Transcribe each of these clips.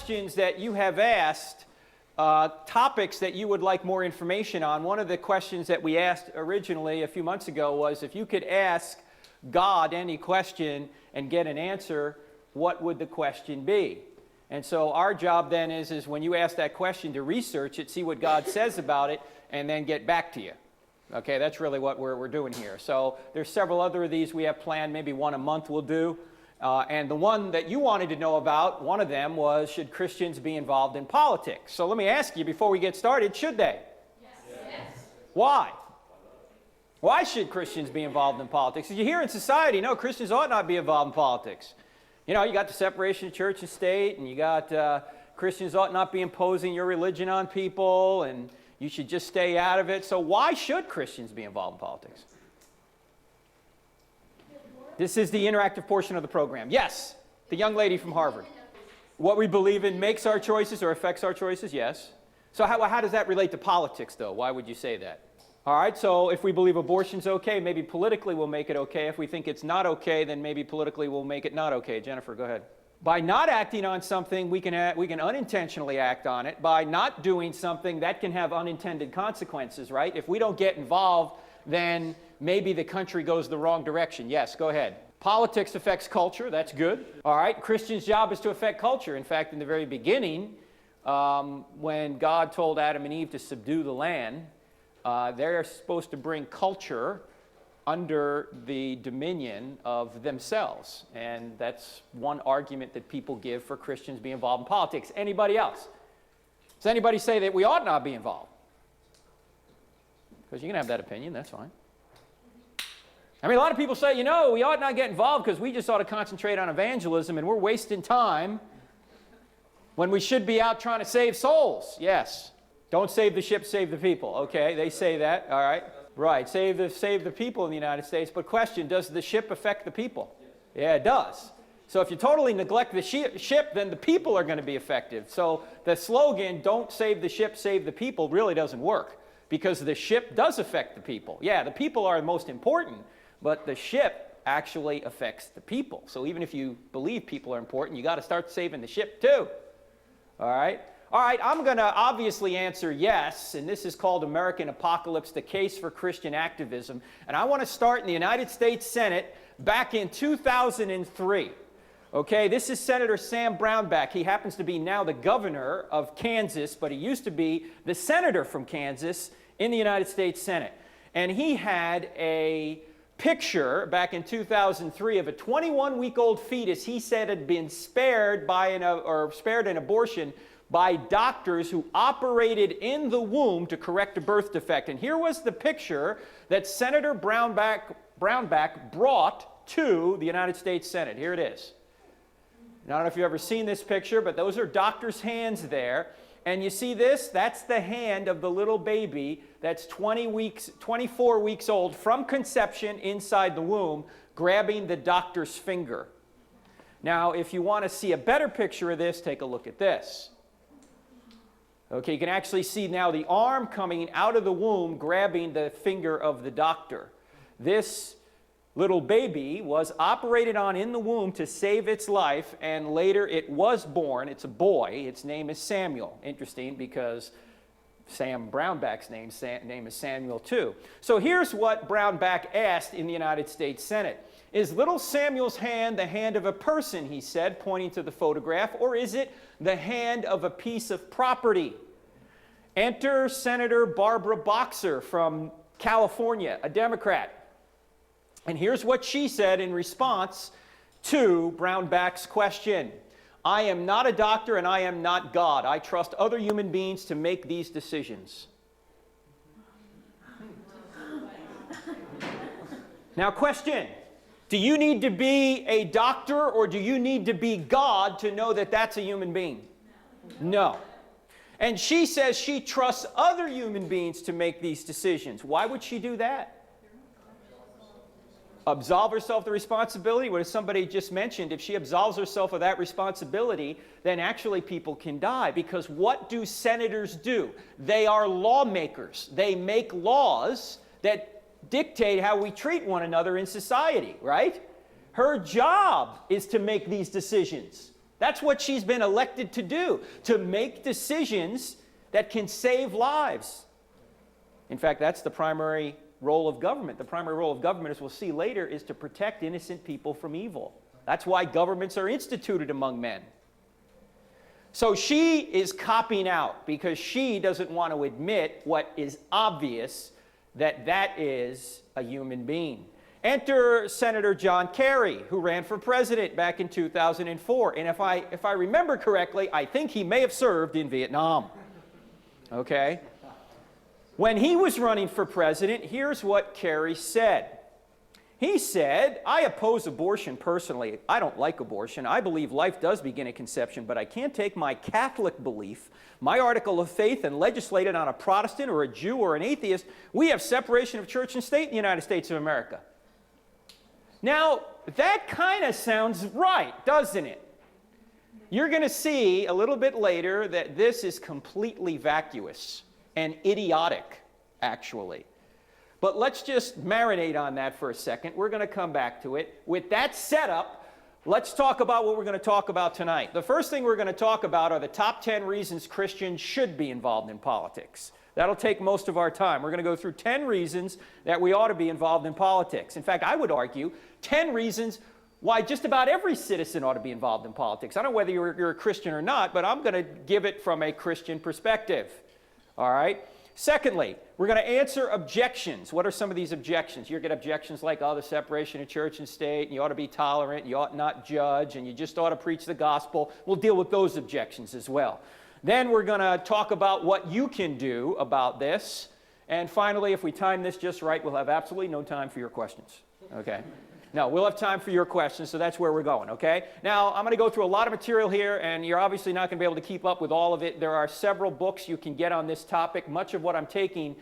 questions that you have asked, topics that you would like more information on. One of the questions that we asked originally a few months ago was if you could ask God any question and get an answer, what would the question be? And so our job then is when you ask that question to research it, see what God says about it, and then get back to you. Okay, that's really what we're doing here. So there's several other of these we have planned, maybe one a month we'll do. And the one that you wanted to know about, one of them was, should Christians be involved in politics? So let me ask you before we get started, should they? Yes. Why? Why should Christians be involved in politics? You hear in society, no, Christians ought not be involved in politics. You know, you got the separation of church and state, and you got Christians ought not be imposing your religion on people, and you should just stay out of it. So why should Christians be involved in politics? This is the interactive portion of the program. Yes, the young lady from Harvard. What we believe in makes our choices or affects our choices, yes. So how does that relate to politics, though? Why would you say that? All right, so if we believe abortion's okay, maybe politically we'll make it okay. If we think it's not okay, then maybe politically we'll make it not okay. Jennifer, go ahead. By not acting on something, we can unintentionally act on it. By not doing something, that can have unintended consequences, right? If we don't get involved, then maybe the country goes the wrong direction. Yes, go ahead. Politics affects culture. That's good. All right, Christians' job is to affect culture. In fact, in the very beginning, when God told Adam and Eve to subdue the land, they're supposed to bring culture under the dominion of themselves. And that's one argument that people give for Christians being involved in politics. Anybody else? Does anybody say that we ought not be involved? Because you can have that opinion, that's fine. I mean, a lot of people say, you know, we ought not get involved because we just ought to concentrate on evangelism and we're wasting time when we should be out trying to save souls. Yes. Don't save the ship, save the people. Okay, they say that, all right. Right, save the people in the United States. But question, does the ship affect the people? Yes. Yeah, it does. So if you totally neglect the ship, then the people are going to be affected. So the slogan, don't save the ship, save the people, really doesn't work. Because the ship does affect the people. Yeah, the people are most important, but the ship actually affects the people. So even if you believe people are important, you got to start saving the ship too. All right? All right, I'm going to obviously answer yes, and this is called American Apocalypse, the Case for Christian Activism. And I want to start in the United States Senate back in 2003. Okay, this is Senator Sam Brownback. He happens to be now the governor of Kansas, but he used to be the senator from Kansas in the United States Senate. And he had a picture back in 2003 of a 21-week-old fetus he said had been spared spared an abortion by doctors who operated in the womb to correct a birth defect. And here was the picture that Senator Brownback brought to the United States Senate. Here it is. I don't know if you've ever seen this picture, but those are doctors' hands there. And you see this? That's the hand of the little baby that's 24 weeks old from conception inside the womb, grabbing the doctor's finger. Now, if you want to see a better picture of this, take a look at this. Okay, you can actually see now the arm coming out of the womb, grabbing the finger of the doctor. This little baby was operated on in the womb to save its life, and later it was born. It's a boy. Its name is Samuel. Interesting, because Sam Brownback's name is Samuel too. So here's what Brownback asked in the United States Senate. Is little Samuel's hand the hand of a person, he said, pointing to the photograph, or is it the hand of a piece of property? Enter Senator Barbara Boxer from California, a Democrat. And here's what she said in response to Brownback's question. I am not a doctor and I am not God. I trust other human beings to make these decisions. Now, question. Do you need to be a doctor or do you need to be God to know that that's a human being? No. And she says she trusts other human beings to make these decisions. Why would she do that? Absolve herself of the responsibility? What somebody just mentioned, if she absolves herself of that responsibility, then actually people can die. Because what do senators do? They are lawmakers. They make laws that dictate how we treat one another in society, right? Her job is to make these decisions. That's what she's been elected to do, to make decisions that can save lives. In fact, that's the primary role of government. The primary role of government, as we'll see later, is to protect innocent people from evil. That's why governments are instituted among men. So she is copping out because she doesn't want to admit what is obvious, that that is a human being. Enter Senator John Kerry, who ran for president back in 2004. And if I remember correctly, I think he may have served in Vietnam. Okay? When he was running for president, here's what Kerry said. He said, "I oppose abortion personally. I don't like abortion. I believe life does begin at conception, but I can't take my Catholic belief, my article of faith, and legislate it on a Protestant or a Jew or an atheist. We have separation of church and state in the United States of America." Now, that kind of sounds right, doesn't it? You're going to see a little bit later that this is completely vacuous and idiotic, actually. But let's just marinate on that for a second. We're going to come back to it. With that setup, let's talk about what we're going to talk about tonight. The first thing we're going to talk about are the top 10 reasons Christians should be involved in politics. That'll take most of our time. We're going to go through 10 reasons that we ought to be involved in politics. In fact, I would argue 10 reasons why just about every citizen ought to be involved in politics. I don't know whether you're a Christian or not, but I'm going to give it from a Christian perspective. All right? Secondly, we're going to answer objections. What are some of these objections? You get objections like, oh, the separation of church and state, and you ought to be tolerant, you ought not judge, and you just ought to preach the gospel. We'll deal with those objections as well. Then we're going to talk about what you can do about this. And finally, if we time this just right, we'll have absolutely no time for your questions. Okay? No, we'll have time for your questions, so that's where we're going, okay? Now, I'm going to go through a lot of material here, and you're obviously not going to be able to keep up with all of it. There are several books you can get on this topic. Much of what I'm taking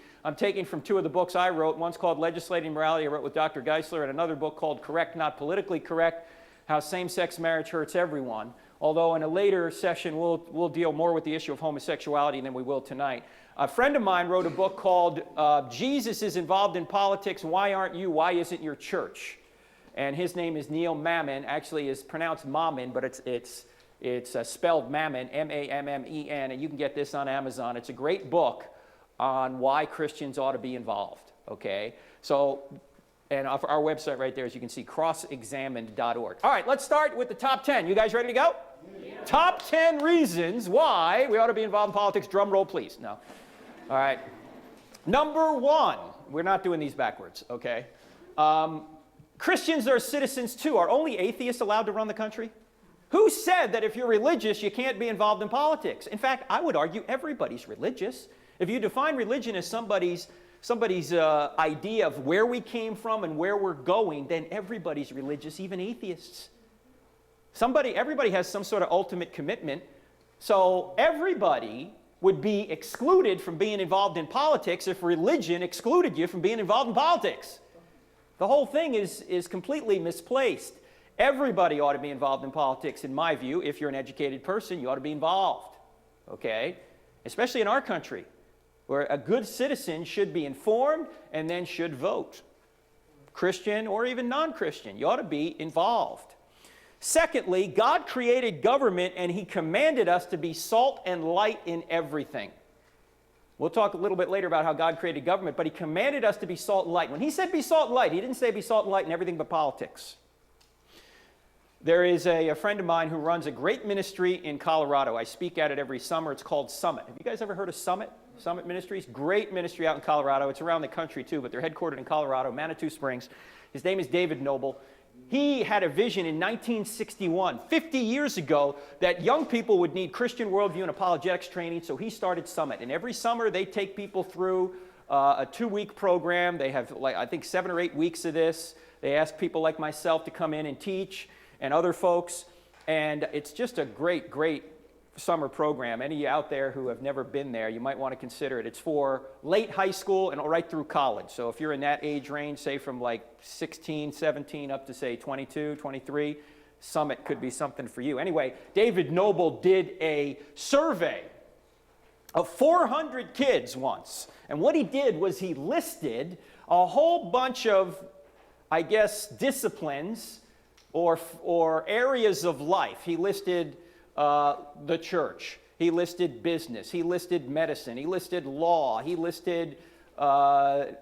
from two of the books I wrote. One's called Legislating Morality, I wrote with Dr. Geisler, and another book called Correct, Not Politically Correct, How Same-Sex Marriage Hurts Everyone. Although in a later session, we'll deal more with the issue of homosexuality than we will tonight. A friend of mine wrote a book called Jesus is Involved in Politics, Why Aren't You? Why Isn't Your Church? And his name is Neil Mammen. Actually, it's pronounced Mammon, but it's spelled Mammon, M-A-M-M-E-N, and you can get this on Amazon. It's a great book on why Christians ought to be involved, okay? So, and our website right there, as you can see, crossexamined.org. All right, let's start with the top 10. You guys ready to go? Yeah. Top 10 reasons why we ought to be involved in politics. Drum roll, please. No. All right. Number 1. We're not doing these backwards, okay? Christians are citizens too. Are only atheists allowed to run the country? Who said that if you're religious, you can't be involved in politics? In fact, I would argue everybody's religious. If you define religion as somebody's idea of where we came from and where we're going, then everybody's religious, even atheists. Everybody has some sort of ultimate commitment. So everybody would be excluded from being involved in politics if religion excluded you from being involved in politics. The whole thing is completely misplaced. Everybody ought to be involved in politics, in my view. If you're an educated person, you ought to be involved, okay? Especially in our country, where a good citizen should be informed and then should vote. Christian or even non-Christian, you ought to be involved. Secondly, God created government and He commanded us to be salt and light in everything. We'll talk a little bit later about how God created government, but He commanded us to be salt and light. When He said be salt and light, He didn't say be salt and light in everything but politics. There is a friend of mine who runs a great ministry in Colorado. I speak at it every summer. It's called Summit. Have you guys ever heard of Summit? Summit Ministries? Great ministry out in Colorado. It's around the country too, but they're headquartered in Colorado, Manitou Springs. His name is David Noble. He had a vision in 1961, 50 years ago, that young people would need Christian worldview and apologetics training, so he started Summit. And every summer, they take people through a 2-week program. They have, I think, 7 or 8 weeks of this. They ask people like myself to come in and teach, and other folks. And it's just a great, great summer program. Any of you out there who have never been there, you might want to consider it. It's for late high school and right through college. So if you're in that age range, say from like 16, 17 up to say 22, 23, Summit could be something for you. Anyway, David Noble did a survey of 400 kids once. And what he did was he listed a whole bunch of, I guess, disciplines or areas of life. He listed the church. He listed business. He listed medicine. He listed law. He listed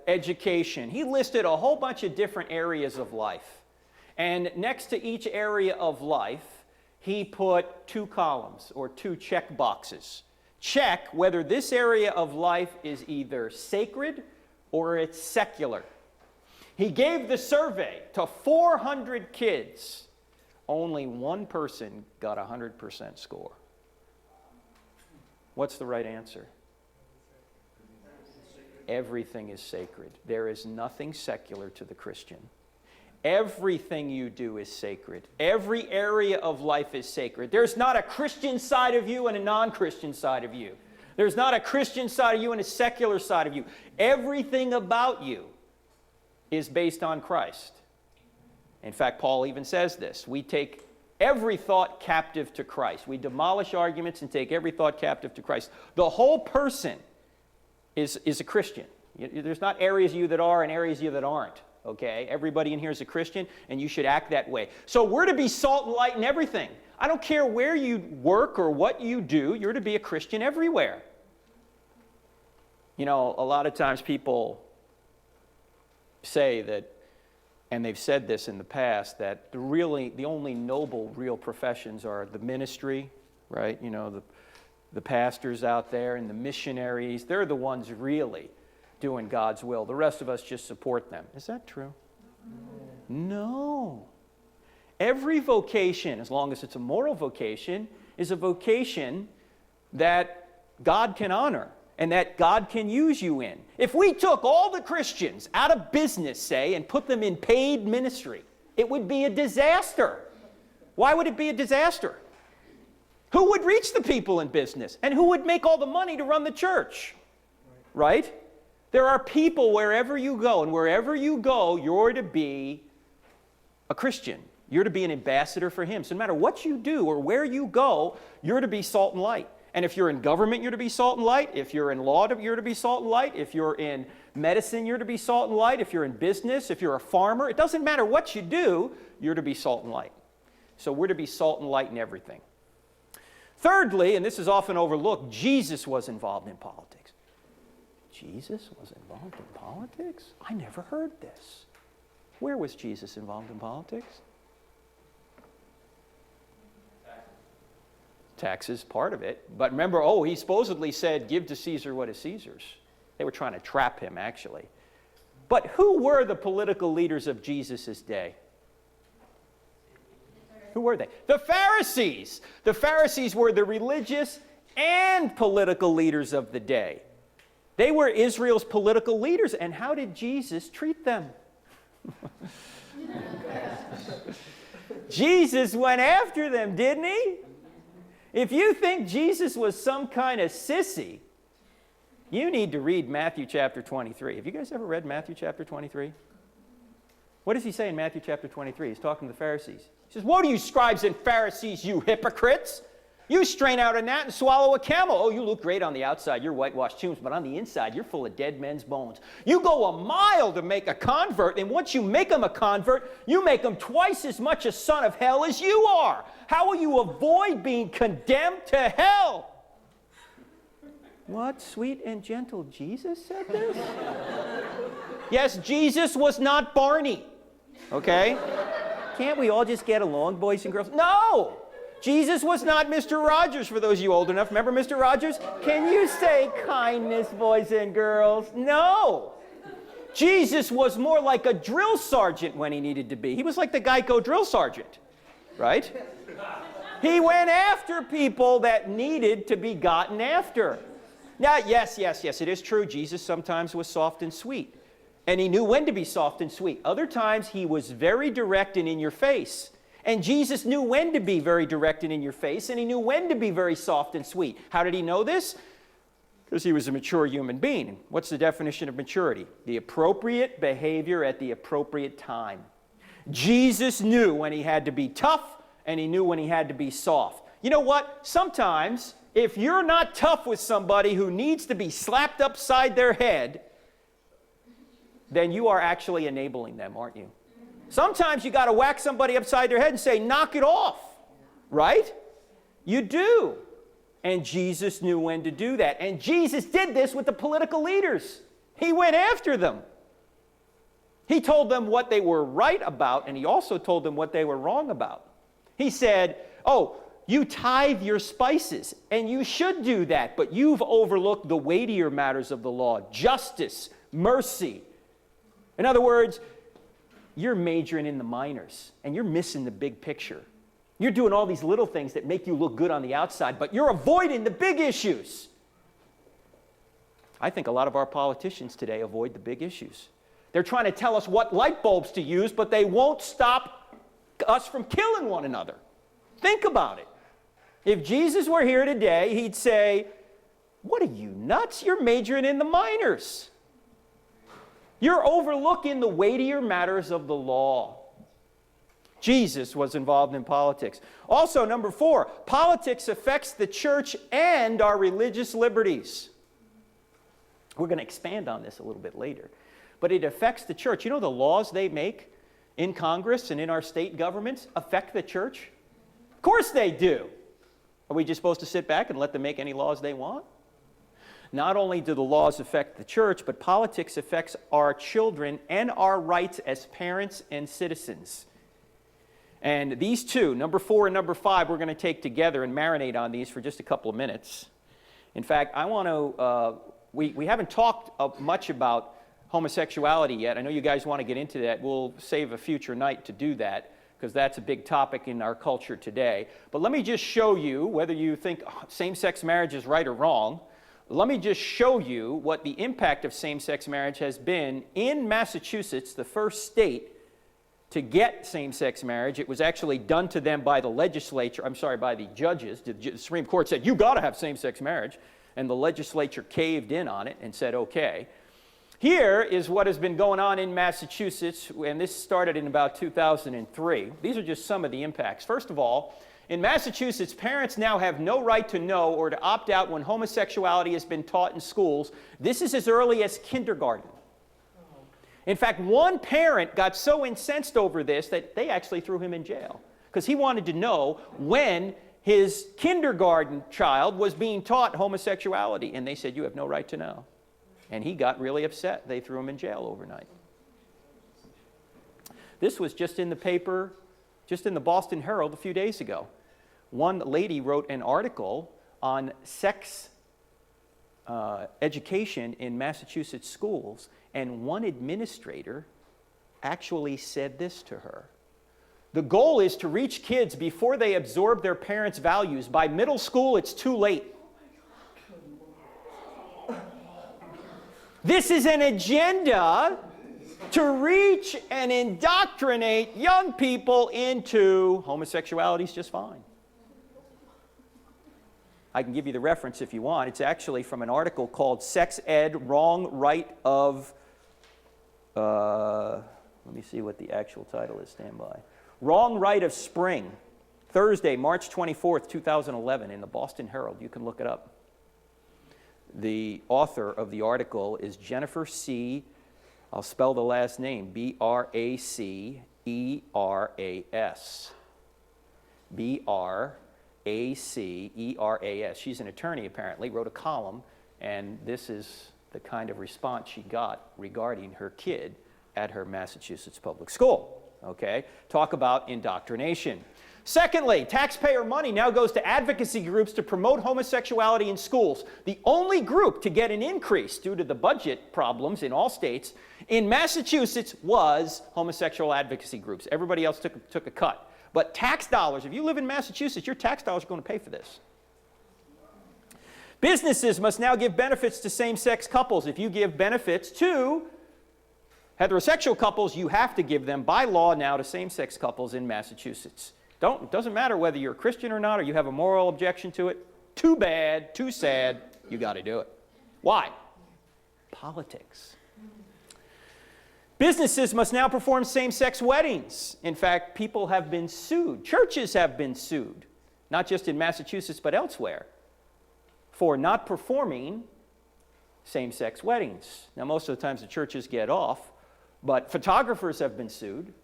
education. He listed a whole bunch of different areas of life. And next to each area of life, he put 2 columns or 2 check boxes. Check whether this area of life is either sacred or it's secular. He gave the survey to 400 kids. Only one person got a 100% score. What's the right answer? Everything is sacred. There is nothing secular to the Christian. Everything you do is sacred. Every area of life is sacred. There's not a Christian side of you and a non-Christian side of you. There's not a Christian side of you and a secular side of you. Everything about you is based on Christ. In fact, Paul even says this. We take every thought captive to Christ. We demolish arguments and take every thought captive to Christ. The whole person is a Christian. There's not areas of you that are and areas of you that aren't. Okay? Everybody in here is a Christian, and you should act that way. So we're to be salt and light in everything. I don't care where you work or what you do, you're to be a Christian everywhere. You know, a lot of times people say that, and they've said this in the past, that the only noble real professions are the ministry, right? You know, the pastors out there and the missionaries. They're the ones really doing God's will. The rest of us just support them. Is that true? No. Every vocation, as long as it's a moral vocation, is a vocation that God can honor and that God can use you in. If we took all the Christians out of business, say, and put them in paid ministry, it would be a disaster. Why would it be a disaster? Who would reach the people in business? And who would make all the money to run the church? Right? There are people wherever you go, and wherever you go, you're to be a Christian. You're to be an ambassador for Him. So no matter what you do or where you go, you're to be salt and light. And if you're in government, you're to be salt and light. If you're in law, you're to be salt and light. If you're in medicine, you're to be salt and light. If you're in business, if you're a farmer, it doesn't matter what you do, you're to be salt and light. So we're to be salt and light in everything. Thirdly, and this is often overlooked, Jesus was involved in politics. Jesus was involved in politics? I never heard this. Where was Jesus involved in politics? Taxes, part of it. But remember, he supposedly said, give to Caesar what is Caesar's. They were trying to trap him, actually. But who were the political leaders of Jesus' day? Who were they? The Pharisees. The Pharisees were the religious and political leaders of the day. They were Israel's political leaders. And how did Jesus treat them? Jesus went after them, didn't he? If you think Jesus was some kind of sissy, you need to read Matthew chapter 23. Have you guys ever read Matthew chapter 23? What does he say in Matthew chapter 23? He's talking to the Pharisees. He says, "Woe to you, scribes and Pharisees, you hypocrites! You strain out a gnat and swallow a camel. Oh, you look great on the outside. You're whitewashed tombs, but on the inside, you're full of dead men's bones. You go a mile to make a convert, and once you make them a convert, you make them twice as much a son of hell as you are. How will you avoid being condemned to hell?" What? Sweet and gentle Jesus said this? Yes, Jesus was not Barney. Okay? Can't we all just get along, boys and girls? No! Jesus was not Mr. Rogers, for those of you old enough. Remember Mr. Rogers? Can you say kindness, boys and girls? No! Jesus was more like a drill sergeant when he needed to be. He was like the Geico drill sergeant, right? He went after people that needed to be gotten after. Now, yes, it is true. Jesus sometimes was soft and sweet. And he knew when to be soft and sweet. Other times, he was very direct and in your face. And Jesus knew when to be very direct and in your face, and he knew when to be very soft and sweet. How did he know this? Because he was a mature human being. What's the definition of maturity? The appropriate behavior at the appropriate time. Jesus knew when he had to be tough, and he knew when he had to be soft. You know what? Sometimes, if you're not tough with somebody who needs to be slapped upside their head, then you are actually enabling them, aren't you? Sometimes you got to whack somebody upside their head and say, knock it off, right? You do. And Jesus knew when to do that. And Jesus did this with the political leaders. He went after them. He told them what they were right about, and he also told them what they were wrong about. He said, oh, you tithe your spices, and you should do that, but you've overlooked the weightier matters of the law, justice, mercy. In other words, you're majoring in the minors, and you're missing the big picture. You're doing all these little things that make you look good on the outside, but you're avoiding the big issues. I think a lot of our politicians today avoid the big issues. They're trying to tell us what light bulbs to use, but they won't stop us from killing one another. Think about it. If Jesus were here today, he'd say, what are you, nuts? You're majoring in the minors. You're overlooking the weightier matters of the law. Jesus was involved in politics. Also, number 4, politics affects the church and our religious liberties. We're going to expand on this a little bit later. But it affects the church. You know the laws they make in Congress and in our state governments affect the church? Of course they do. Are we just supposed to sit back and let them make any laws they want? Not only do the laws affect the church, but politics affects our children and our rights as parents and citizens. And these two, number 4 and number 5, we're going to take together and marinate on these for just a couple of minutes. In fact, I want to, we haven't talked much about homosexuality yet. I know you guys want to get into that. We'll save a future night to do that because that's a big topic in our culture today. But let me just show you, whether you think same-sex marriage is right or wrong, let me just show you what the impact of same-sex marriage has been in Massachusetts, the first state to get same-sex marriage. It was actually done to them by the legislature, by the judges. The Supreme Court said, you got to have same-sex marriage. And the legislature caved in on it and said, okay. Here is what has been going on in Massachusetts, and this started in about 2003. These are just some of the impacts. First of all, in Massachusetts, parents now have no right to know or to opt out when homosexuality has been taught in schools. This is as early as kindergarten. In fact, one parent got so incensed over this that they actually threw him in jail because he wanted to know when his kindergarten child was being taught homosexuality, and they said, you have no right to know. And he got really upset. They threw him in jail overnight. This was just in the paper, just in the Boston Herald a few days ago. One lady wrote an article on sex education in Massachusetts schools, and one administrator actually said this to her. The goal is to reach kids before they absorb their parents' values. By middle school, it's too late. This is an agenda to reach and indoctrinate young people into homosexuality is just fine. I can give you the reference if you want. It's actually from an article called Sex Ed, Wrong Right of, let me see what the actual title is, stand by. Wrong Right of Spring, Thursday, March 24th, 2011, in the Boston Herald. You can look it up. The author of the article is Jennifer C. I'll spell the last name, Braceeras. Braceeras. She's an attorney, apparently, wrote a column, and this is the kind of response she got regarding her kid at her Massachusetts public school. Okay? Talk about indoctrination. Secondly, taxpayer money now goes to advocacy groups to promote homosexuality in schools. The only group to get an increase due to the budget problems in all states in Massachusetts was homosexual advocacy groups. Everybody else took a cut. But tax dollars, if you live in Massachusetts, your tax dollars are going to pay for this. Businesses must now give benefits to same-sex couples. If you give benefits to heterosexual couples, you have to give them by law now to same-sex couples in Massachusetts. It doesn't matter whether you're a Christian or not, or you have a moral objection to it. Too bad, too sad, you got to do it. Why? Politics. Businesses must now perform same-sex weddings. In fact, people have been sued. Churches have been sued, not just in Massachusetts, but elsewhere, for not performing same-sex weddings. Now, most of the times the churches get off, but photographers have been sued.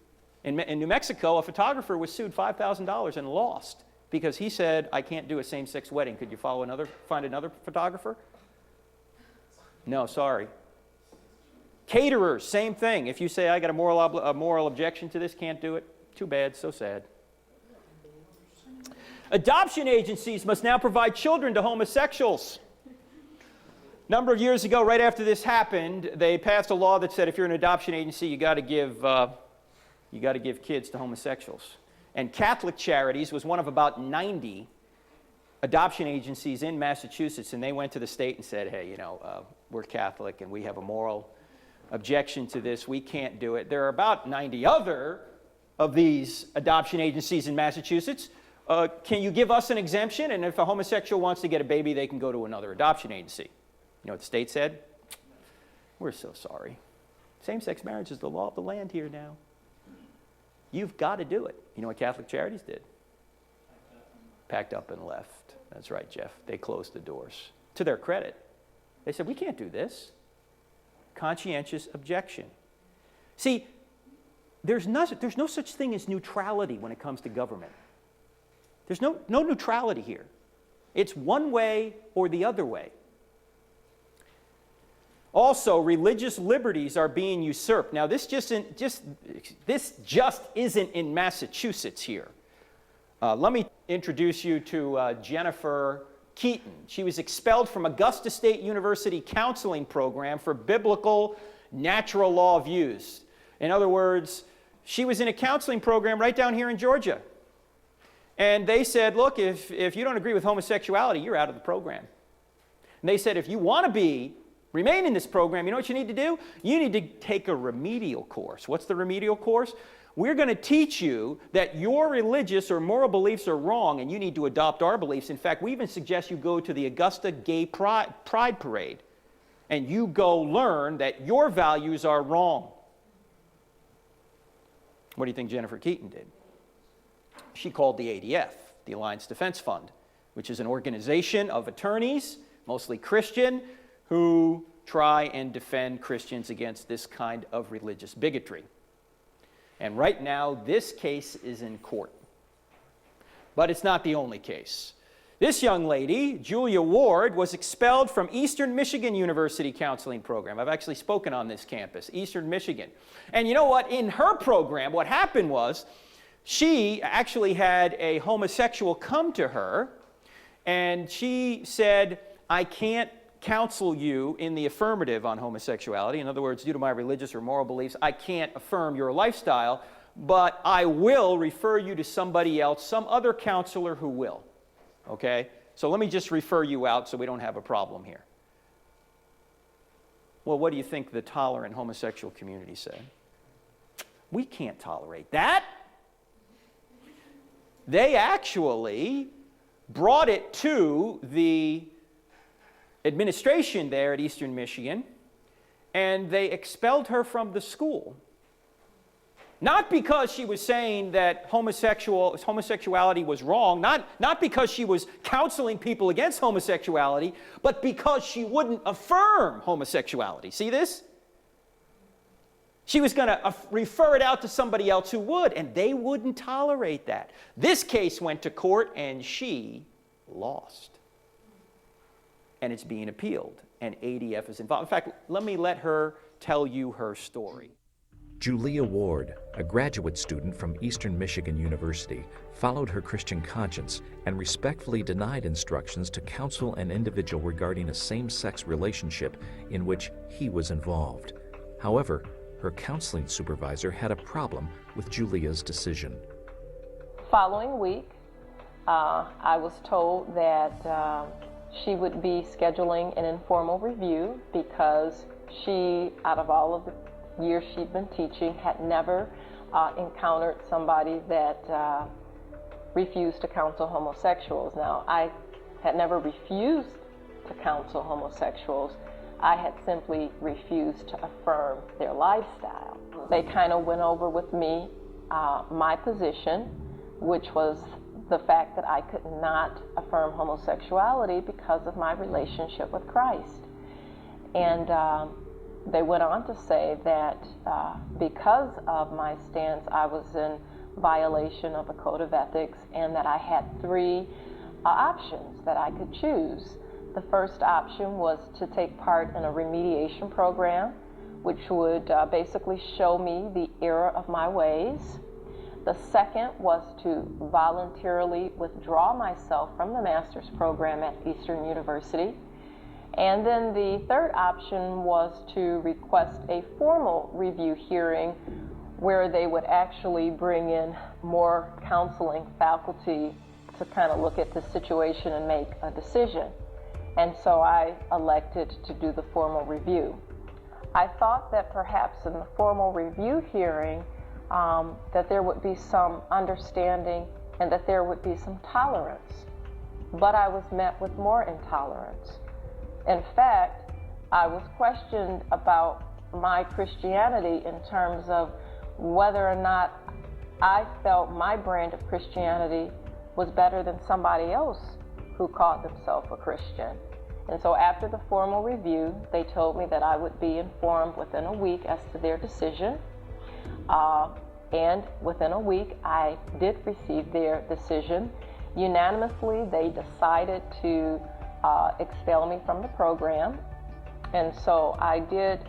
In New Mexico, a photographer was sued $5,000 and lost because he said, I can't do a same-sex wedding. Could you find another photographer? No, sorry. Caterers, same thing. If you say, I got a moral objection to this, can't do it, too bad, so sad. Adoption agencies must now provide children to homosexuals. A number of years ago, right after this happened, they passed a law that said if you're an adoption agency, you got to give kids to homosexuals. And Catholic Charities was one of about 90 adoption agencies in Massachusetts, and they went to the state and said, hey, we're Catholic and we have a moral objection to this. We can't do it. There are about 90 other of these adoption agencies in Massachusetts. Can you give us an exemption? And if a homosexual wants to get a baby, they can go to another adoption agency. You know what the state said? We're so sorry. Same-sex marriage is the law of the land here now. You've got to do it. You know what Catholic Charities did? Packed up and left. That's right, Jeff. They closed the doors. To their credit, they said, we can't do this. Conscientious objection. See, there's no such thing as neutrality when it comes to government. There's no neutrality here. It's one way or the other way. Also, religious liberties are being usurped. Now, this just isn't in Massachusetts here. Let me introduce you to Jennifer Keaton. She was expelled from Augusta State University counseling program for biblical natural law views. In other words, she was in a counseling program right down here in Georgia. And they said, look, if you don't agree with homosexuality, you're out of the program. And they said, if you want to remain in this program, you know what you need to do? You need to take a remedial course. What's the remedial course? We're going to teach you that your religious or moral beliefs are wrong and you need to adopt our beliefs. In fact, we even suggest you go to the Augusta Gay Pride Parade and you go learn that your values are wrong. What do you think Jennifer Keaton did? She called the ADF, the Alliance Defense Fund, which is an organization of attorneys, mostly Christian, who try and defend Christians against this kind of religious bigotry. And right now, this case is in court. But it's not the only case. This young lady, Julia Ward, was expelled from Eastern Michigan University counseling program. I've actually spoken on this campus, Eastern Michigan. And you know what? In her program, what happened was she actually had a homosexual come to her, and she said, I can't counsel you in the affirmative on homosexuality. In other words, due to my religious or moral beliefs, I can't affirm your lifestyle, but I will refer you to somebody else, some other counselor who will. Okay? So let me just refer you out so we don't have a problem here. Well, what do you think the tolerant homosexual community said? We can't tolerate that. They actually brought it to the administration there at Eastern Michigan, and they expelled her from the school. Not because she was saying that homosexuality was wrong, not because she was counseling people against homosexuality, but because she wouldn't affirm homosexuality. See this? She was going to refer it out to somebody else who would, and they wouldn't tolerate that. This case went to court, and she lost. And it's being appealed, and ADF is involved. In fact, let her tell you her story. Julia Ward, a graduate student from Eastern Michigan University, followed her Christian conscience and respectfully denied instructions to counsel an individual regarding a same-sex relationship in which he was involved. However, her counseling supervisor had a problem with Julia's decision. Following week, I was told that she would be scheduling an informal review because she, out of all of the years she'd been teaching, had never encountered somebody that refused to counsel homosexuals. Now, I had never refused to counsel homosexuals. I had simply refused to affirm their lifestyle. They kind of went over with me my position, which was the fact that I could not affirm homosexuality because of my relationship with Christ. And they went on to say that because of my stance, I was in violation of a code of ethics, and that I had three options that I could choose. The first option was to take part in a remediation program, which would basically show me the error of my ways. The second was to voluntarily withdraw myself from the master's program at Eastern University. And then the third option was to request a formal review hearing where they would actually bring in more counseling faculty to kind of look at the situation and make a decision. And so I elected to do the formal review. I thought that perhaps in the formal review hearing that there would be some understanding and that there would be some tolerance. But I was met with more intolerance. In fact, I was questioned about my Christianity in terms of whether or not I felt my brand of Christianity was better than somebody else who called themselves a Christian. And so after the formal review, they told me that I would be informed within a week as to their decision. And within a week, I did receive their decision. Unanimously, they decided to expel me from the program. And so I did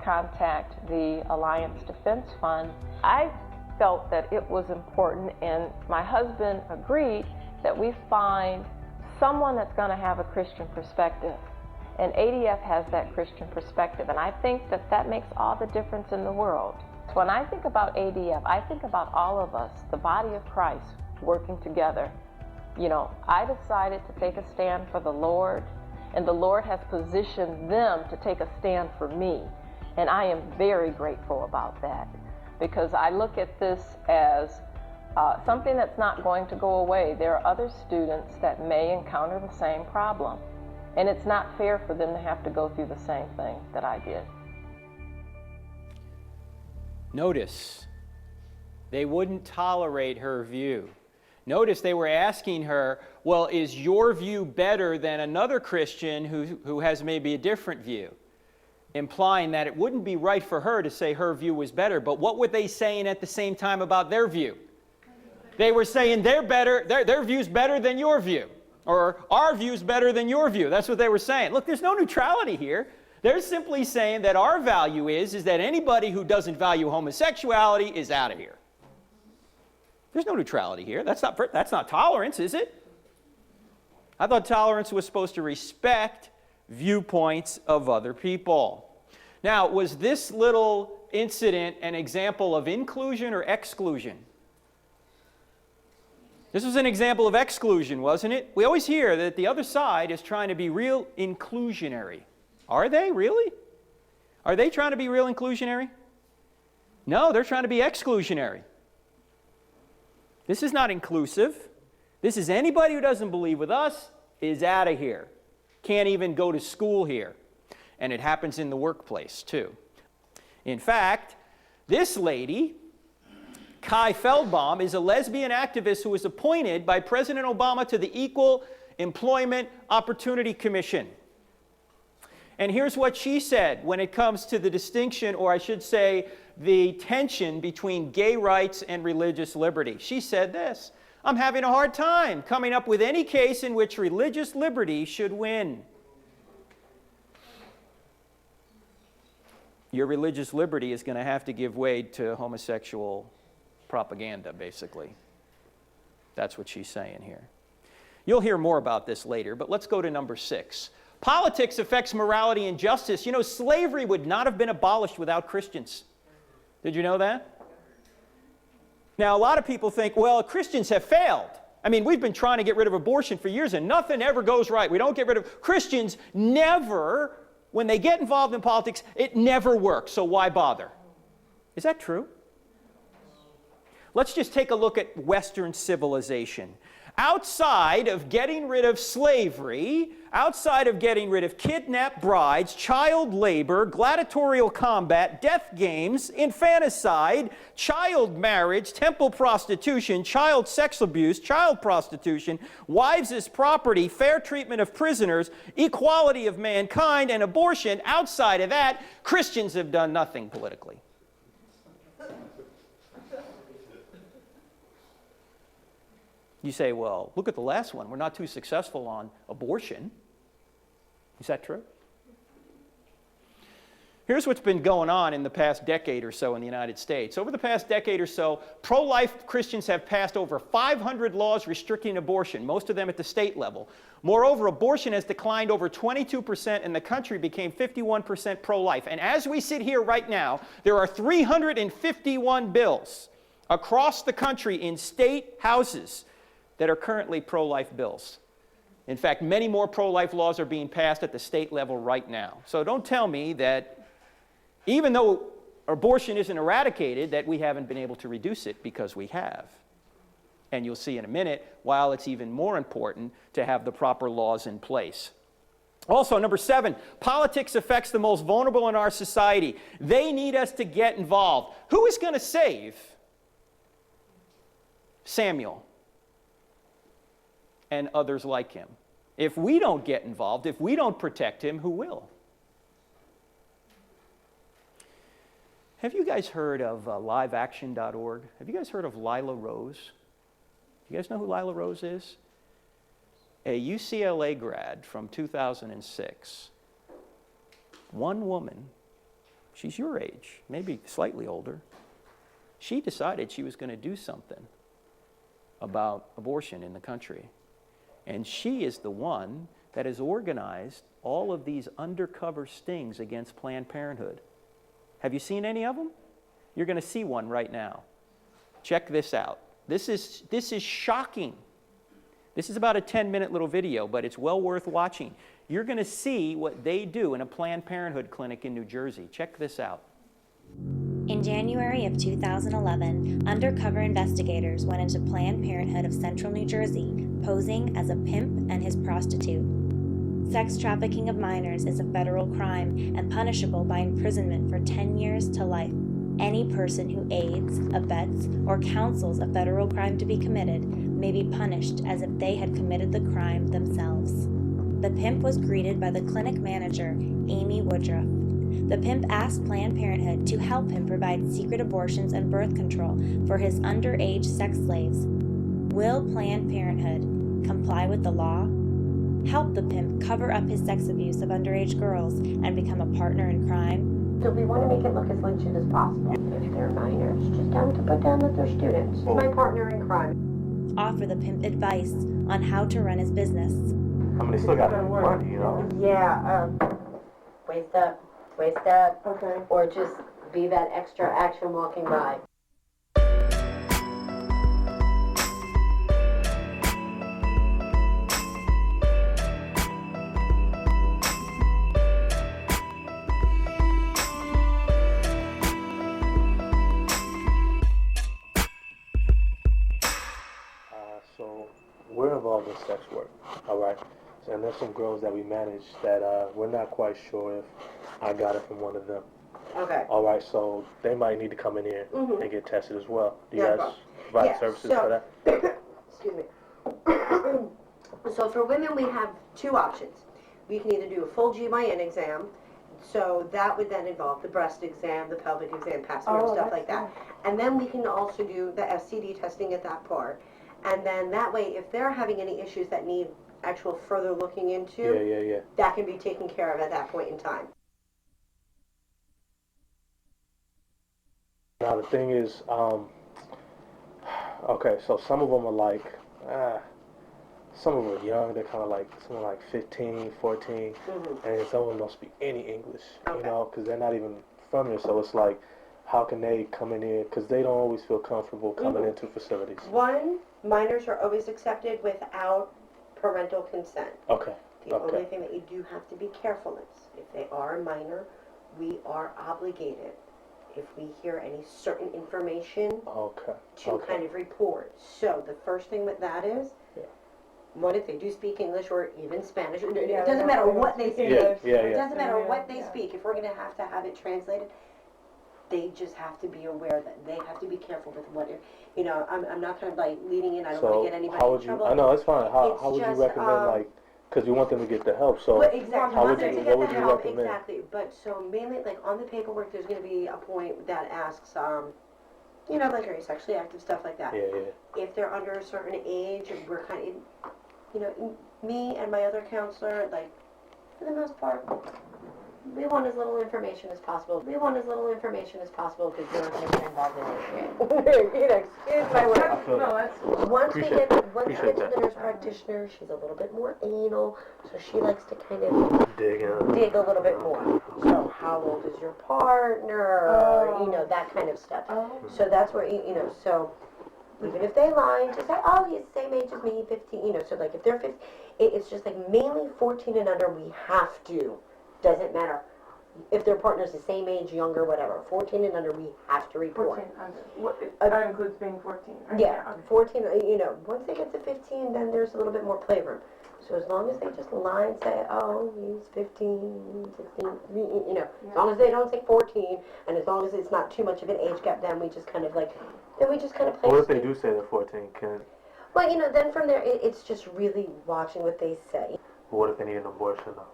contact the Alliance Defense Fund. I felt that it was important, and my husband agreed that we find someone that's going to have a Christian perspective. And ADF has that Christian perspective, and I think that that makes all the difference in the world. So when I think about ADF, I think about all of us, the body of Christ, working together. You know, I decided to take a stand for the Lord, and the Lord has positioned them to take a stand for me. And I am very grateful about that, because I look at this as something that's not going to go away. There are other students that may encounter the same problem, and it's not fair for them to have to go through the same thing that I did. Notice, they wouldn't tolerate her view. Notice they were asking her, well, is your view better than another Christian who has maybe a different view? Implying that it wouldn't be right for her to say her view was better. But what were they saying at the same time about their view? They were saying their view's better than your view, or our view's better than your view. That's what they were saying. Look, there's no neutrality here. They're simply saying that our value is that anybody who doesn't value homosexuality is out of here. There's no neutrality here. That's not tolerance, is it? I thought tolerance was supposed to respect viewpoints of other people. Now, was this little incident an example of inclusion or exclusion? This was an example of exclusion, wasn't it? We always hear that the other side is trying to be real inclusionary. Are they really? Are they trying to be real inclusionary? No, they're trying to be exclusionary. This is not inclusive. This is anybody who doesn't believe with us is out of here. Can't even go to school here. And it happens in the workplace too. In fact, this lady, Kai Feldbaum, is a lesbian activist who was appointed by President Obama to the Equal Employment Opportunity Commission. And here's what she said when it comes to the distinction, or I should say, the tension between gay rights and religious liberty. She said this: I'm having a hard time coming up with any case in which religious liberty should win. Your religious liberty is going to have to give way to homosexual propaganda, basically. That's what she's saying here. You'll hear more about this later, but let's go to number 6. Politics affects morality and justice. You know, slavery would not have been abolished without Christians. Did you know that? Now, a lot of people think, well, Christians have failed. I mean, we've been trying to get rid of abortion for years and nothing ever goes right. We don't get rid of... Christians never, when they get involved in politics, it never works. So why bother? Is that true? Let's just take a look at Western civilization. Outside of getting rid of slavery, outside of getting rid of kidnapped brides, child labor, gladiatorial combat, death games, infanticide, child marriage, temple prostitution, child sex abuse, child prostitution, wives as property, fair treatment of prisoners, equality of mankind, and abortion, outside of that, Christians have done nothing politically. You say, well, look at the last one. We're not too successful on abortion. Is that true? Here's what's been going on in the past decade or so in the United States. Over the past decade or so, pro-life Christians have passed over 500 laws restricting abortion, most of them at the state level. Moreover, abortion has declined over 22% and the country became 51% pro-life. And as we sit here right now, there are 351 bills across the country in state houses that are currently pro-life bills. In fact, many more pro-life laws are being passed at the state level right now. So don't tell me that even though abortion isn't eradicated, that we haven't been able to reduce it, because we have. And you'll see in a minute, while it's even more important to have the proper laws in place. Also, number 7, politics affects the most vulnerable in our society. They need us to get involved. Who is going to save Samuel and others like him? If we don't get involved, if we don't protect him, who will? Have you guys heard of liveaction.org? Have you guys heard of Lila Rose? Do you guys know who Lila Rose is? A UCLA grad from 2006. One woman, she's your age, maybe slightly older. She decided she was going to do something about abortion in the country. And she is the one that has organized all of these undercover stings against Planned Parenthood. Have you seen any of them? You're going to see one right now. Check this out. This is shocking. This is about a 10-minute little video, but it's well worth watching. You're going to see what they do in a Planned Parenthood clinic in New Jersey. Check this out. In January of 2011, undercover investigators went into Planned Parenthood of Central New Jersey, posing as a pimp and his prostitute. Sex trafficking of minors is a federal crime and punishable by imprisonment for 10 years to life. Any person who aids, abets, or counsels a federal crime to be committed may be punished as if they had committed the crime themselves. The pimp was greeted by the clinic manager, Amy Woodruff. The pimp asked Planned Parenthood to help him provide secret abortions and birth control for his underage sex slaves. Will Planned Parenthood comply with the law? Help the pimp cover up his sex abuse of underage girls and become a partner in crime? So we want to make it look as legit as possible. If they're minors, just tell them to put down that they're students. My partner in crime. Offer the pimp advice on how to run his business. I mean, they still got to make money, you know? Yeah, waist up, okay. Or just be that extra action walking by. So we're involved in sex work, all right? And there's some girls that we manage that we're not quite sure if I got it from one of them. Okay. All right, so they might need to come in here and get tested as well. Do you Yeah, guys provide services for that? Excuse me. So for women, we have 2 options. We can either do a full GYN exam, so that would then involve the breast exam, the pelvic exam, pap smear, stuff like that. And then we can also do the STD testing at that part. And then that way, if they're having any issues that need actual further looking into, Yeah. that can be taken care of at that point in time. Now the thing is, okay, so some of them are like, some of them are young. They're kind of like, some are like 15, 14, and some of them don't speak any English, you know, because they're not even from here. So it's like, how can they come in here? Because they don't always feel comfortable coming into facilities. One, minors are always accepted without parental consent. Okay. The only thing that you do have to be careful is, if they are a minor, we are obligated, if we hear any certain information, to kind of report. So the first thing with that is, what if they do speak English or even Spanish? It doesn't matter what they speak. It doesn't matter what they speak. If we're going to have it translated, they just have to be aware that they have to be careful with what, you know, I'm not kind of like leading in, I don't want to get anybody in trouble. I know, it's fine. How would you recommend, like, because we want them to get the help, so exactly. what would you recommend? Exactly, but so mainly, like, on the paperwork, there's going to be a point that asks, you know, like, are you sexually active, stuff like that. Yeah, yeah. If they're under a certain age, we're kind of, you know, me and my other counselor, like, for the most part, we want as little information as possible. We want as little information as possible because we're not going to get involved in it. You know, excuse my word. I feel that. Once we get Appreciate to that. the nurse practitioner, she's a little bit more anal, so she likes to kind of Dig in. dig a little bit more. So how old is your partner? You know, that kind of stuff. So that's where, you know, so even if they lie, just say, oh, he's the same age as me, 15, you know, so like if they're 15, it's just like mainly 14 and under, we have to. Doesn't matter if their partner's the same age, younger, whatever. 14 and under, we have to report. 14 under. What, that includes being 14, right? Yeah, Okay. 14, you know, once they get to 15, then there's a little bit more playroom. So as long as they just lie and say, oh, he's 15, 16, you know, as long as they don't say 14, and as long as it's not too much of an age gap, then we just kind of like, then we just kind of play. What if they do say they're 14? Well, you know, then from there, it's just really watching what they say. What if they need an abortion though?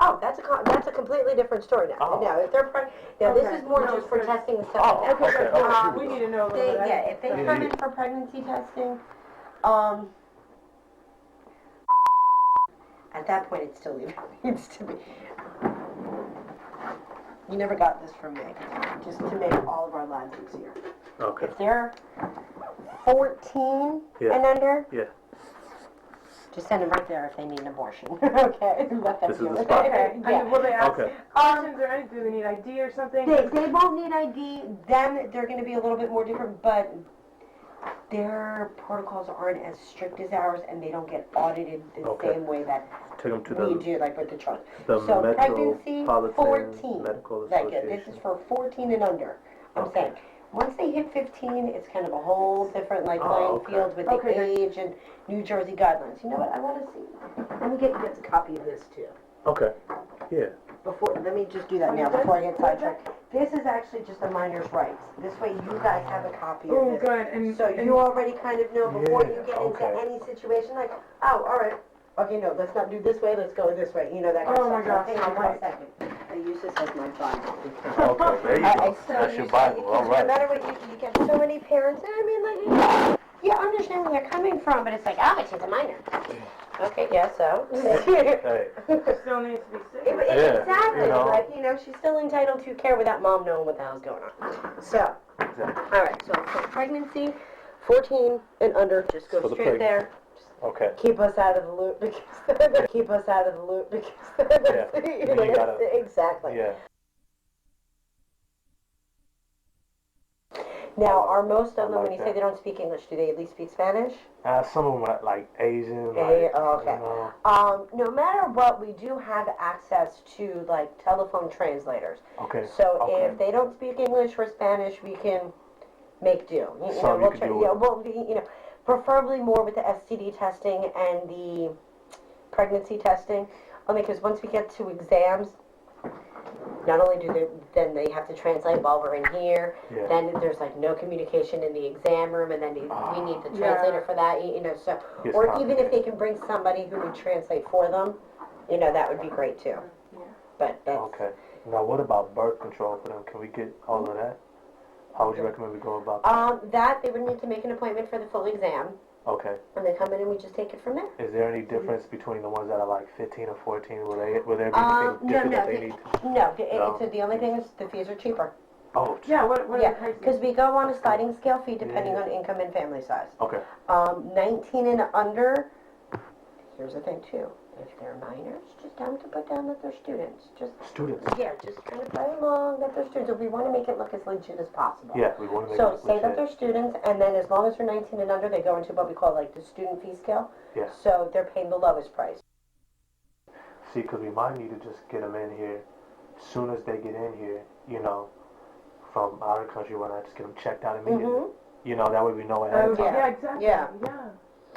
Oh, that's a completely different story now. Oh. Now, if they're now this Okay. is more No, just for good. testing and stuff like that. okay. Oh, We need to know a little bit. If they come in for pregnancy testing, at that point it still even needs to be. You never got this from me, just to make all of our lives easier. Okay. If they're 14 Yeah. and under, Yeah. just send them right there if they need an abortion. Okay, let them This is do the it. spot. Okay. Yeah. And will they ask Okay. questions or anything? Do they need ID or something? They won't need ID. Them, they're going to be a little bit more different, but their protocols aren't as strict as ours, and they don't get audited the Okay. same way that Take them to we the do, like with the chart. the So pregnancy, Metropolitan 14. Medical Like Association. this is for 14 and under. I'm Okay. saying. Once they hit 15, it's kind of a whole different like Oh, playing okay. field with Okay, the good. age and New Jersey guidelines. You know what? I want to see. Let me get you guys a copy of this too. Okay. Yeah. Let me just do that now before I get sidetracked. This is actually just a minor's rights. This way you guys have a copy of Oh, this. good. And So you already kind of know before Yeah, you get into okay. any situation, like, oh, all right, okay, no, let's not do this way, let's go this way, you know, that kind Oh of my stuff. gosh, Hang on okay. one second. I use this as my Bible. Okay. There you go. That's your Bible. All No right. matter what, you get so many parents, I mean, like, you understand where they're coming from, but it's like, oh, but she's a minor. Okay, yeah, so. Hey. still needs to be safe. Yeah, Exactly, you know. like, you know, she's still entitled to care without mom knowing what the hell's going on. So, Exactly. all right, so for pregnancy, 14 and under, just go For the straight pig. there. Okay. Keep us out of the loop because keep us out of the loop because Yeah. you Then know, you gotta- exactly. Yeah. Now, are most of I them, when like you say that. they don't speak English, do they at least speak Spanish? Some of them are like Asian. Eh, Like, oh, okay. You know. No matter what, we do have access to like telephone translators. Okay. So Okay. if they don't speak English or Spanish, we can make do. You So know, you we'll can try, do yeah, it. we'll be, you know, preferably more with the STD testing and the pregnancy testing, only because once we get to exams, not only do they then they have to translate while we're in here, Yeah. then there's like no communication in the exam room, and then we need the translator for that, you know. So, Gets or even if complicated. they can bring somebody who would translate for them, you know, that would be great too. But that's Okay. Now, what about birth control for them? Can we get all of that? How would you recommend we go about that? that they would need to make an appointment for the full exam, Okay. and they come in and we just take it from there. Is there any difference between the ones that are like 15 or 14? Will there be anything No, different that no, they need to? No, No. the only thing is the fees are cheaper. Oh. Yeah, what are Yeah, the prices? because we go on a sliding scale fee depending Yeah. on income and family size. Okay. 19 and under, here's the thing too, if they're minors, just tell them to put down that they're students. Just, Students. yeah, just kind of play along that they're students. We want to make it look as legit as possible. Yeah, we want to make So it say that legit. they're students, and then as long as they're 19 and under, they go into what we call like the student fee scale. Yeah. So they're paying the lowest price. See, because we might need to just get them in here. As soon as they get in here, you know, from out of the country, why not just get them checked out immediately? You know, that way we know ahead Oh, of time. yeah, exactly. Yeah.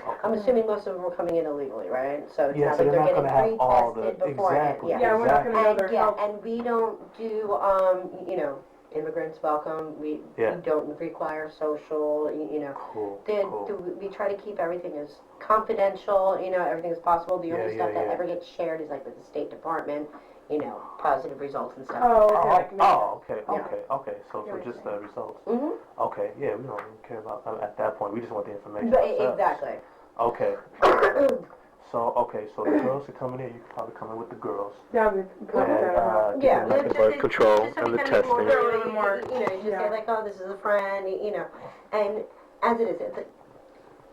Okay. I'm assuming most of them were coming in illegally, right? So it's Yeah, not so like they're they're not getting gonna have all the pre-tested beforehand. exactly. Yeah. Yeah, we're not exactly. gonna know And, their yeah, health. and we don't do, you know, immigrants welcome. We Yeah. don't require social, you know. Cool. The, Cool. we try to keep everything as confidential, you know, everything as possible. The only Yeah, stuff yeah, that yeah. ever gets shared is like with the State Department, you know, positive results and stuff. Oh, okay. Oh, like maybe- okay. So Yeah, just the results. Mhm. Okay, yeah, we don't even care about at that point. We just want the information. But ourselves. exactly. Okay. So the girls are coming in. You can probably come in with the girls. Yeah, we got And, that. give Yeah, them, like, the just birth to- control just so and we the kinda make more testing. clear, A little more, you know, you just yeah. say like, oh, this is a friend, you know, and as it is, it's like,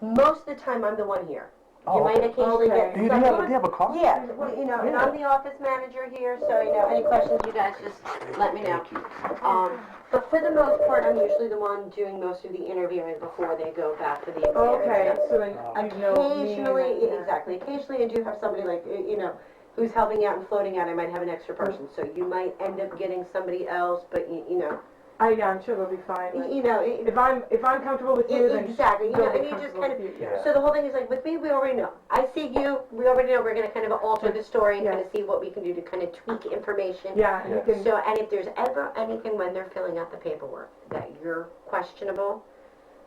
most of the time I'm the one here. You Oh, might okay. occasionally Okay. get Do you some- have a car? Yeah, you know, and I'm the office manager here, so, you know, any questions you guys just let me know. But for the most part, I'm usually the one doing most of the interviewing before they go back for the exam. Okay, so then you know me. Occasionally, and- exactly, occasionally I do have somebody like, you know, who's helping out and floating out, I might have an extra person, so you might end up getting somebody else, but you know, Yeah, I'm sure they'll be fine. Like, you know, if I'm comfortable with you, then exactly, you know, they'll be and you just comfortable kind of, with you. Yeah. so the whole thing is like, with me, we already know. I see you, we already know we're gonna kind of alter the story and Yeah. kind of see what we can do to kind of tweak information. Yeah, and you Yeah. can. So, and if there's ever anything when they're filling out the paperwork that you're questionable,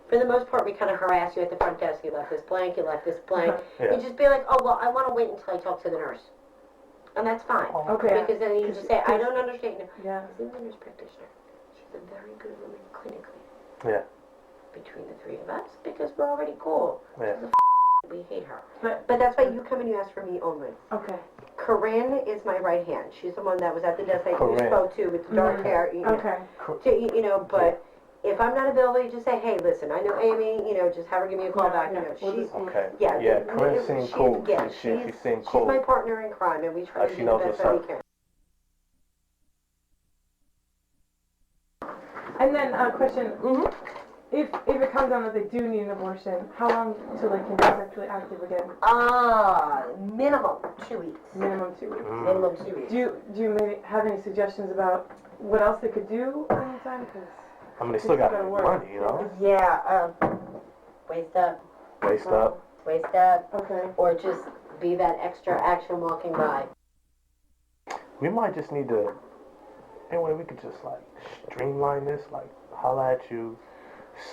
for the most part, we kind of harass you at the front desk. You left this blank, you left this blank. Yeah. You just be like, oh, well, I want to wait until I talk to the nurse. And that's fine. Okay. Because then you just say, I don't understand. Yeah. She's a nurse practitioner. She's a very good woman clinically. Yeah. Between the three of us, because we're already cool. Yeah. We hate her. But But that's why you come and you ask for me only. okay. Corinne is my right hand. She's the one that was at the desk that you Corinne. spoke to with the dark hair. You know. Okay. You know, but if I'm not available, you just say, hey, listen, I know Amy, you know, just have her give me a call back. You know, We'll she's, just see. Okay. yeah, Yeah, Corinne seemed she's, cool. Yeah, She seemed she's cool. my partner in crime, and we try to She do the knows best what's that we up. can. And then a question. If it comes down that they do need an abortion, how long till they can be sexually active again? Minimum 2 weeks. Minimum 2 weeks. Minimum 2 weeks. Do you maybe have any suggestions about what else they could do in the time? 'Cause I mean, they still got It's gotta work. money, you know? Yeah, waist up, Waist up. waist up, okay. or just be that extra action walking by. We might just need to, anyway, we could just like streamline this, like holla at you,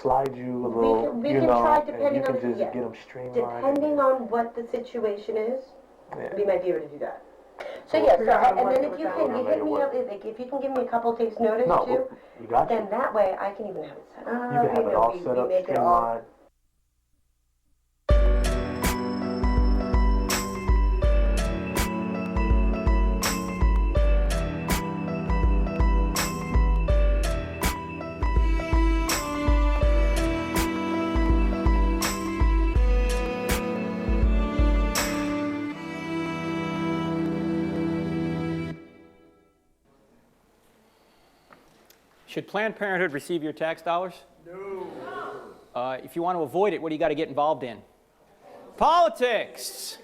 slide you a little, we you can know, try and depending you can on the- just yeah. get them streamlined. Depending on what the situation is, Yeah. we might be able to do that. So Cool. yeah, Figure out how to and work then it if with you that. can, you Make hit it me work. up, if you can give me a couple days notice No, too, you got you. then that way I can even have it set up. You can have it all set up, make it all. streamlined. Should Planned Parenthood receive your tax dollars? No. If you want to avoid it, what do you got to get involved in? Politics.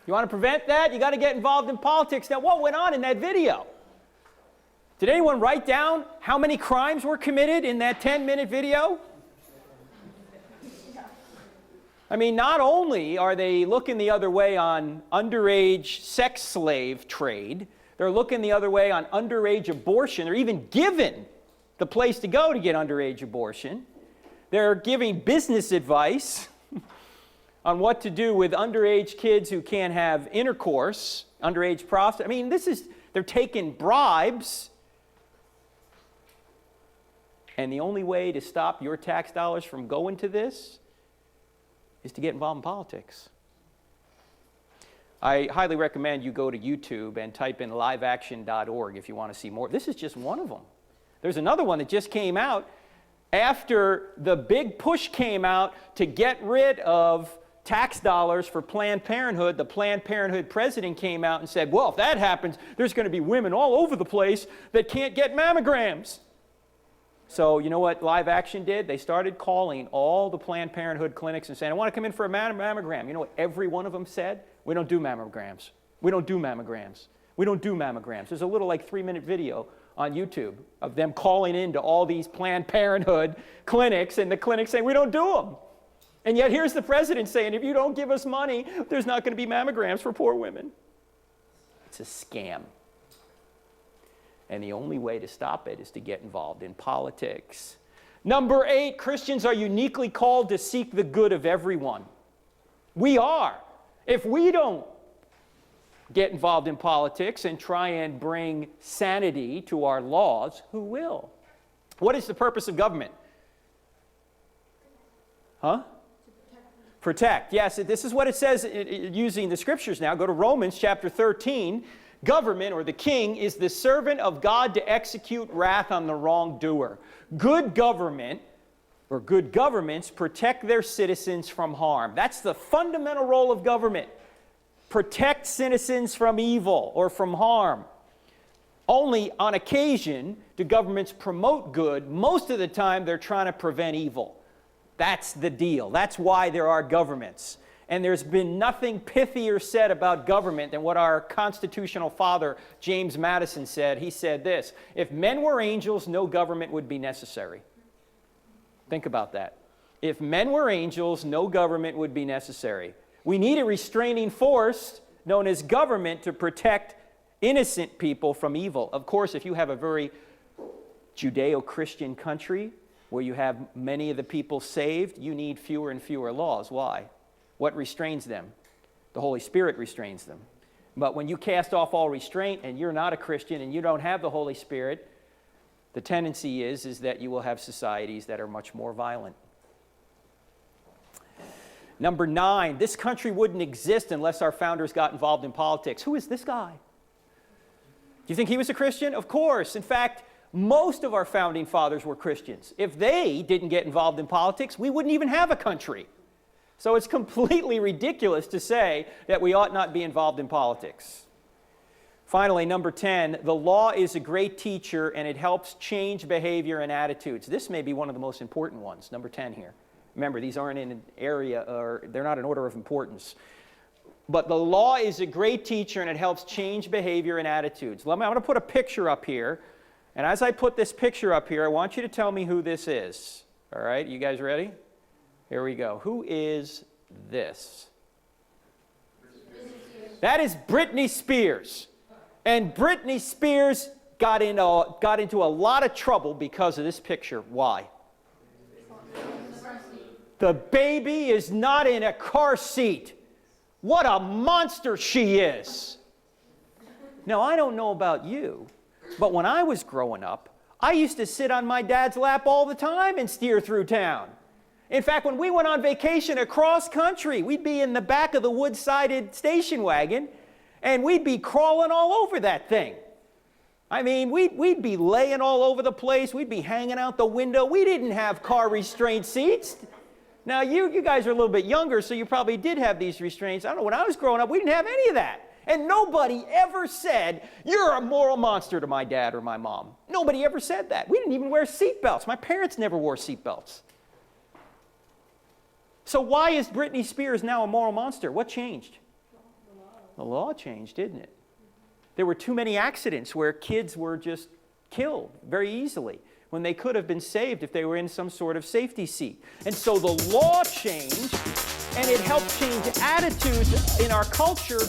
You want to prevent that? You got to get involved in politics. Now, what went on in that video? Did anyone write down how many crimes were committed in that 10-minute video? I mean, not only are they looking the other way on underage sex slave trade, they're looking the other way on underage abortion. They're even given the place to go to get underage abortion. They're giving business advice on what to do with underage kids who can't have intercourse, underage prostitutes. I mean, they're taking bribes. And the only way to stop your tax dollars from going to this is to get involved in politics. I highly recommend you go to YouTube and type in liveaction.org if you want to see more. This is just one of them. There's another one that just came out after the big push came out to get rid of tax dollars for Planned Parenthood. The Planned Parenthood president came out and said, well, if that happens, there's going to be women all over the place that can't get mammograms. So you know what Live Action did? They started calling all the Planned Parenthood clinics and saying, I want to come in for a mammogram. You know what every one of them said? We don't do mammograms. We don't do mammograms. We don't do mammograms. There's a little like 3-minute video on YouTube of them calling into all these Planned Parenthood clinics and the clinics saying, we don't do them. And yet here's the president saying, if you don't give us money, there's not going to be mammograms for poor women. It's a scam. And the only way to stop it is to get involved in politics. Number 8, Christians are uniquely called to seek the good of everyone. We are. If we don't get involved in politics and try and bring sanity to our laws, who will? What is the purpose of government? Huh? Protect. Yes, this is what it says using the scriptures now. Go to Romans chapter 13. Government, or the king, is the servant of God to execute wrath on the wrongdoer. Good government, or good governments, protect their citizens from harm. That's the fundamental role of government. Protect citizens from evil or from harm. Only on occasion do governments promote good. Most of the time they're trying to prevent evil. That's the deal. That's why there are governments. And there's been nothing pithier said about government than what our constitutional father, James Madison, said. He said this: if men were angels, no government would be necessary. Think about that. If men were angels, no government would be necessary. We need a restraining force known as government to protect innocent people from evil. Of course, if you have a very Judeo-Christian country where you have many of the people saved, you need fewer and fewer laws. Why? What restrains them? The Holy Spirit restrains them. But when you cast off all restraint and you're not a Christian and you don't have the Holy Spirit, the tendency is that you will have societies that are much more violent. Number 9, this country wouldn't exist unless our founders got involved in politics. Who is this guy? Do you think he was a Christian? Of course. In fact, most of our founding fathers were Christians. If they didn't get involved in politics, we wouldn't even have a country. So it's completely ridiculous to say that we ought not be involved in politics. Finally, number 10, the law is a great teacher and it helps change behavior and attitudes. This may be one of the most important ones, number 10 here. Remember, these aren't in an area, or they're not in order of importance. But the law is a great teacher and it helps change behavior and attitudes. I'm going to put a picture up here. And as I put this picture up here, I want you to tell me who this is. All right, you guys ready? Here we go. Who is this? That is Britney Spears. And Britney Spears got into a lot of trouble because of this picture. Why? The baby is not in a car seat. What a monster she is. Now, I don't know about you, but when I was growing up, I used to sit on my dad's lap all the time and steer through town. In fact, when we went on vacation across country, we'd be in the back of the wood-sided station wagon, and we'd be crawling all over that thing. I mean, we'd be laying all over the place. We'd be hanging out the window. We didn't have car restraint seats. Now, you guys are a little bit younger, so you probably did have these restraints. I don't know, when I was growing up, we didn't have any of that. And nobody ever said, "You're a moral monster," to my dad or my mom. Nobody ever said that. We didn't even wear seatbelts. My parents never wore seatbelts. So why is Britney Spears now a moral monster? What changed? The law changed, didn't it? There were too many accidents where kids were just killed very easily when they could have been saved if they were in some sort of safety seat. And so the law changed, and it helped change attitudes in our culture.